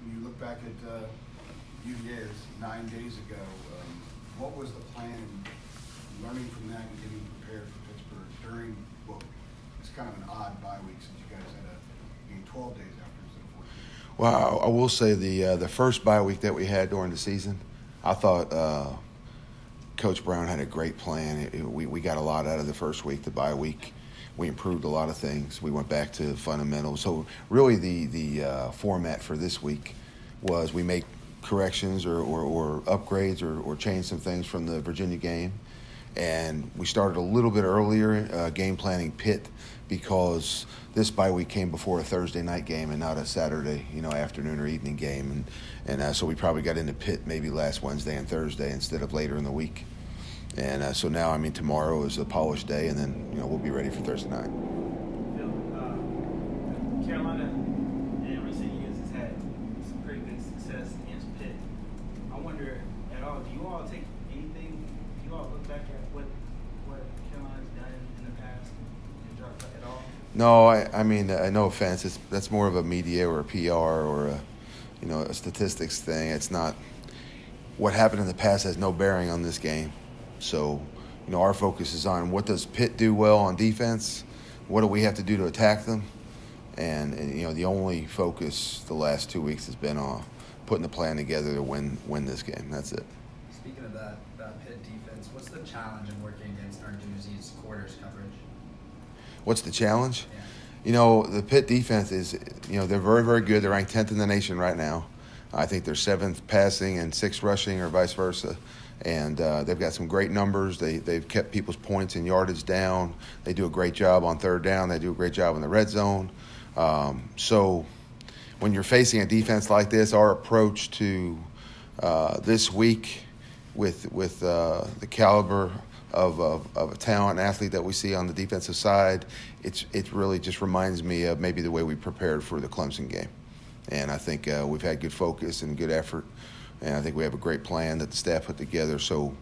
when you look back at UVA 9 days ago, what was the plan in learning from that and getting prepared for Pittsburgh during what it's kind of an odd bye week since you guys had a game 12 days after instead of 14? Well, I will say the first bye week that we had during the season, I thought Coach Brown had a great plan. We got a lot out of the first week, the bye week. We improved a lot of things. We went back to fundamentals. So really the format for this week was we make corrections or upgrades or change some things from the Virginia game. And we started a little bit earlier game planning Pitt because this bye week came before a Thursday night game and not a Saturday, afternoon or evening game. And so we probably got into Pitt maybe last Wednesday and Thursday instead of later in the week. And so now, tomorrow is a polished day, and then, we'll be ready for Thursday night. Phil, Carolina in recent years has had some pretty good success against Pitt. I wonder at all, do you all take anything, do you all look back at what Carolina's done in the past and drop at all? No, no offense. That's more of a media or a PR or a statistics thing. It's not what happened in the past has no bearing on this game. So, our focus is on what does Pitt do well on defense, what do we have to do to attack them, and the only focus the last 2 weeks has been on putting the plan together to win this game. That's it. Speaking of that Pitt defense, what's the challenge in working against Narduzzi's quarters coverage? What's the challenge? Yeah. The Pitt defense is, they're very, very good. They're ranked 10th in the nation right now. I think they're 7th passing and 6th rushing or vice versa. And they've got some great numbers. They've kept people's points and yardage down. They do a great job on third down. They do a great job in the red zone. So when you're facing a defense like this, our approach to this week with the caliber of a talent and athlete that we see on the defensive side, it really just reminds me of maybe the way we prepared for the Clemson game. And I think we've had good focus and good effort. And I think we have a great plan that the staff put together. So,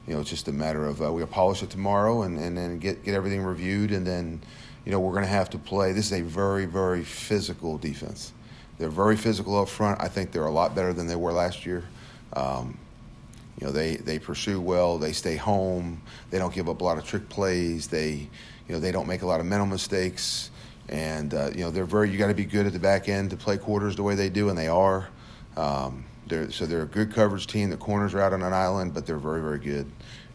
it's just a matter of we'll polish it tomorrow and then get everything reviewed. And then, we're going to have to play. This is a very, very physical defense. They're very physical up front. I think they're a lot better than they were last year. They pursue well. They stay home. They don't give up a lot of trick plays. They don't make a lot of mental mistakes. And, they're you got to be good at the back end to play quarters the way they do, and they are. They're a good coverage team. The corners are out on an island, but they're very, very good,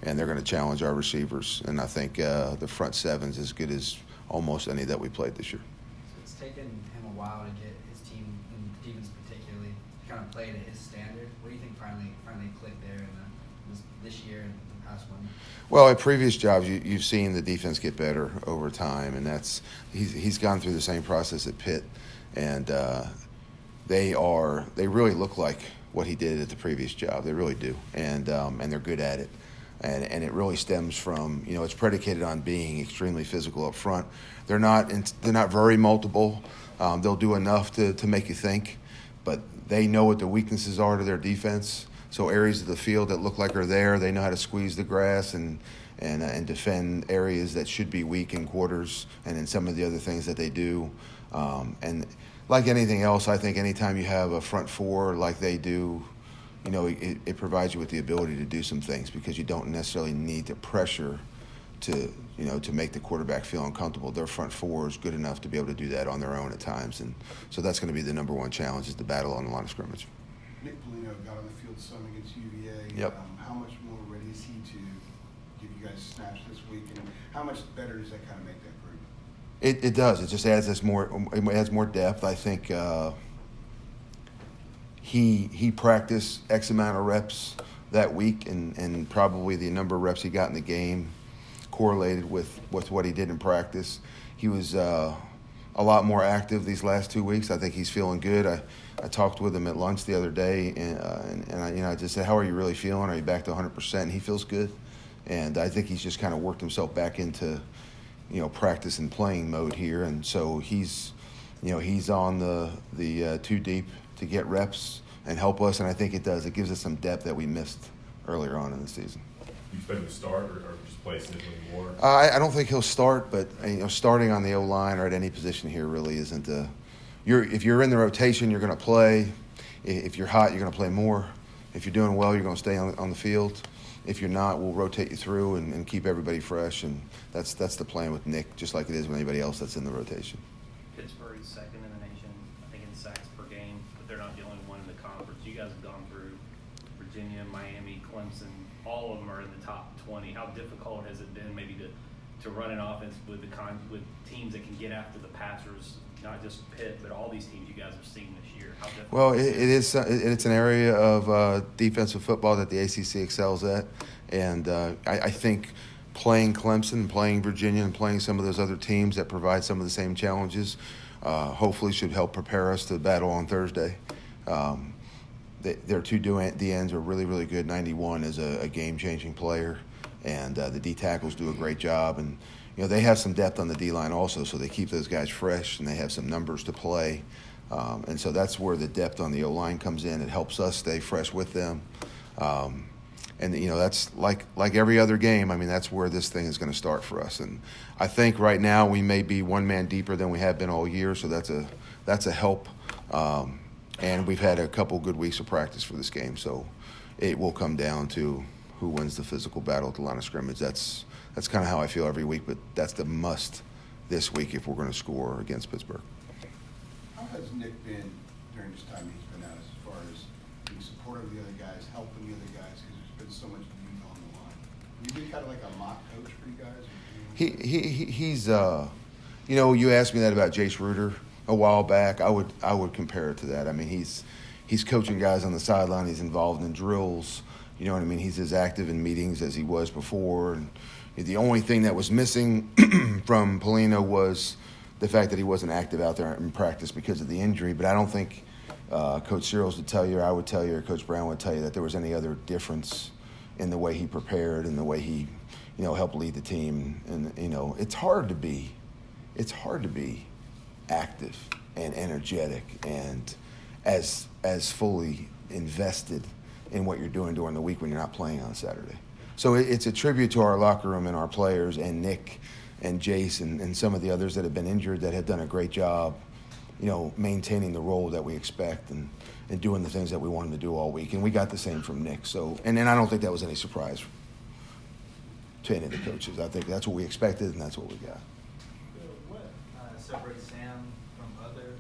and they're going to challenge our receivers. And I think the front seven's as good as almost any that we played this year. So it's taken him a while to get his team, and defense particularly, to kind of play to his standard. What do you think finally clicked there in this year and the past one? Well, at previous jobs, you've seen the defense get better over time, and he's gone through the same process at Pitt, and they really look like what he did at the previous job. They really do, and they're good at it. And it really stems from, it's predicated on being extremely physical up front. They're not very multiple. They'll do enough to make you think, but they know what the weaknesses are to their defense. So areas of the field that look like are there, they know how to squeeze the grass and defend areas that should be weak in quarters and in some of the other things that they do. And like anything else, I think anytime you have a front four like they do, it provides you with the ability to do some things because you don't necessarily need to pressure to make the quarterback feel uncomfortable. Their front four is good enough to be able to do that on their own at times. And so that's going to be the number one challenge is the battle on the line of scrimmage. Nick Polino got on the field some against UVA. Yep. How much more ready is he to give you guys snaps this week? And how much better does that kind of make that group? It does. It just adds more depth. I think he practiced X amount of reps that week, and probably the number of reps he got in the game correlated with what he did in practice. He was a lot more active these last 2 weeks. I think he's feeling good. I talked with him at lunch the other day, and I just said, "How are you really feeling? Are you back to 100%?" He feels good, and I think he's just kind of worked himself back into practice and playing mode here, and so he's on the too deep to get reps and help us, and I think it does. It gives us some depth that we missed earlier on in the season. You expect him to start or just play significantly more? I don't think he'll start, but starting on the O-line or at any position here really isn't if you're in the rotation, you're going to play. If you're hot, you're going to play more. If you're doing well, you're going to stay on the field. If you're not, we'll rotate you through and keep everybody fresh. And that's the plan with Nick, just like it is with anybody else that's in the rotation. Pittsburgh is second in the nation, I think, in sacks per game, but they're not the only one in the conference. You guys have gone through Virginia, Miami, Clemson. All of them are in the top 20. How difficult has it been maybe to run an offense with with teams that can get after the passers, not just Pitt, but all these teams you guys have seen this year? How difficult? Well, it's an area of defensive football that the ACC excels at, and I think playing Clemson, playing Virginia, and playing some of those other teams that provide some of the same challenges hopefully should help prepare us to battle on Thursday. Their two DNs are really, really good. 91 is a game-changing player, and the D tackles do a great job. And they have some depth on the D line also, so they keep those guys fresh, and they have some numbers to play. And so that's where the depth on the O line comes in. It helps us stay fresh with them. And that's like every other game. I mean, that's where this thing is going to start for us. And I think right now we may be one man deeper than we have been all year, so that's a help. And we've had a couple good weeks of practice for this game, so it will come down to who wins the physical battle at the line of scrimmage. That's kind of how I feel every week, but that's the must this week if we're going to score against Pittsburgh. How has Nick been during this time he's been out, as far as being supportive of the other guys, helping the other guys, because there's been so much youth on the line? Have you been kind of like a mock coach for you guys? He's you asked me that about Jace Ruder a while back. I would compare it to that. I mean, he's coaching guys on the sideline. He's involved in drills. You know what I mean? He's as active in meetings as he was before. And the only thing that was missing from Polino was the fact that he wasn't active out there in practice because of the injury. But I don't think Coach Searles would tell you, or I would tell you, or Coach Brown would tell you that there was any other difference in the way he prepared and the way he, helped lead the team. And it's hard to be active and energetic and as fully invested in what you're doing during the week when you're not playing on Saturday. So it's a tribute to our locker room and our players and Nick and Jace and some of the others that have been injured that have done a great job, maintaining the role that we expect and doing the things that we wanted to do all week. And we got the same from Nick. So, and then I don't think that was any surprise to any of the coaches. I think that's what we expected and that's what we got. What separates Sam from other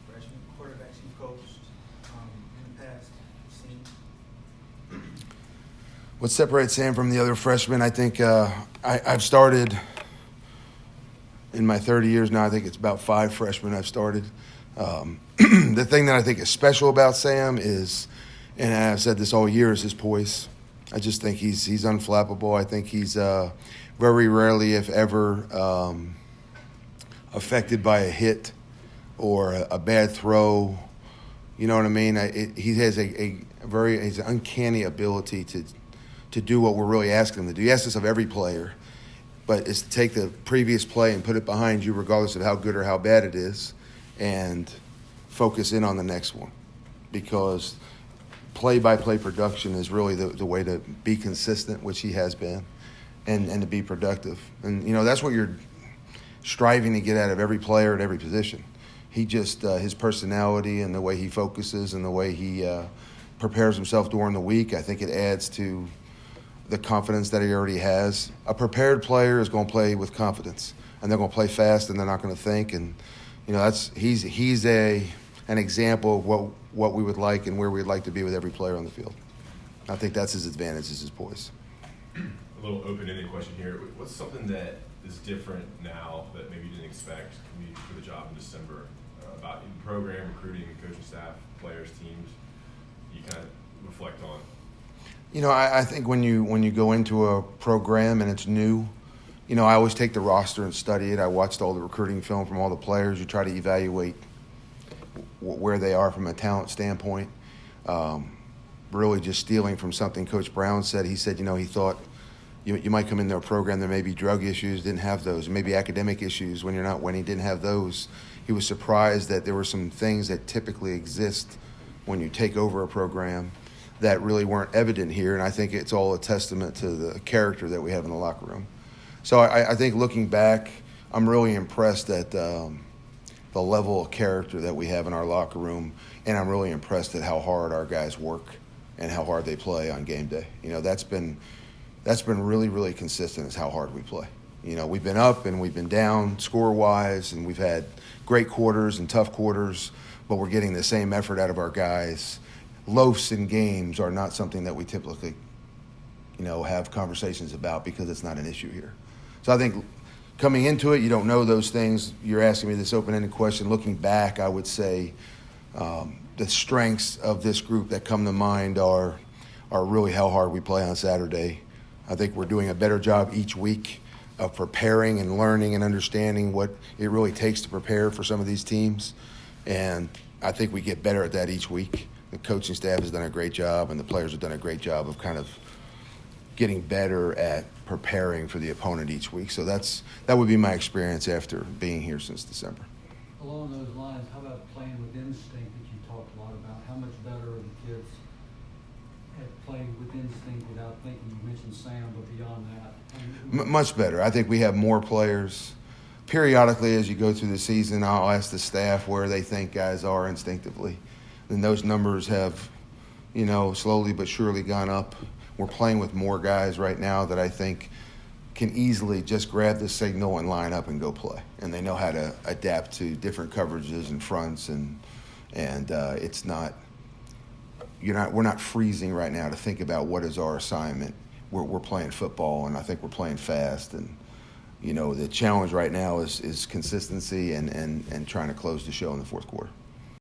freshman quarterbacks you coached in the past? What separates Sam from the other freshmen, I think I've started in my 30 years now, I think it's about 5 freshmen I've started. The thing that I think is special about Sam is, and I've said this all year, is his poise. I just think he's unflappable. I think he's very rarely, if ever, affected by a hit or a bad throw. You know what I mean? He has he's an uncanny ability to do what we're really asking him to do. He asks this of every player, but it's to take the previous play and put it behind you regardless of how good or how bad it is and focus in on the next one, because play-by-play production is really the way to be consistent, which he has been, and to be productive. And, that's what you're striving to get out of every player at every position. He just, his personality and the way he focuses and the way he prepares himself during the week, I think it adds to the confidence that he already has. A prepared player is going to play with confidence, and they're going to play fast, and they're not going to think. And he's an example of what we would like and where we'd like to be with every player on the field. I think that's his advantage, is his poise. A little open-ended question here. What's something that is different now that maybe you didn't expect for the job in December about the program, recruiting, coaching staff, players, teams? You kind of reflect on. I think when you go into a program and it's new, I always take the roster and study it. I watched all the recruiting film from all the players. You try to evaluate where they are from a talent standpoint. Really just stealing from something Coach Brown said. He said, he thought you might come into a program, there may be drug issues, didn't have those. Maybe academic issues when you're not winning, didn't have those. He was surprised that there were some things that typically exist when you take over a program that really weren't evident here, and I think it's all a testament to the character that we have in the locker room. So I think looking back, I'm really impressed that the the level of character that we have in our locker room, and I'm really impressed at how hard our guys work and how hard they play on game day. You know, that's been really, really consistent, is how hard we play. You know, we've been up and we've been down score-wise, and we've had great quarters and tough quarters, but we're getting the same effort out of our guys. Loafs in games are not something that we typically, you know, have conversations about, because it's not an issue here. So I think coming into it, you don't know those things. You're asking me this open-ended question. Looking back, I would say the strengths of this group that come to mind are really how hard we play on Saturday. I think we're doing a better job each week of preparing and learning and understanding what it really takes to prepare for some of these teams. And I think we get better at that each week. The coaching staff has done a great job, and the players have done a great job of kind of getting better at preparing for the opponent each week. So that would be my experience after being here since December. Along those lines, how about playing with instinct that you talked a lot about? How much better are the kids at playing with instinct without thinking? You mentioned Sam, but beyond that? Much better. I think we have more players. Periodically, as you go through the season, I'll ask the staff where they think guys are instinctively. And those numbers have, you know, slowly but surely gone up. We're playing with more guys right now that I think can easily just grab the signal and line up and go play. And they know how to adapt to different coverages and fronts, and it's not, we're not freezing right now to think about what is our assignment. We're playing football, and I think we're playing fast. And, you know, the challenge right now is consistency and trying to close the show in the fourth quarter.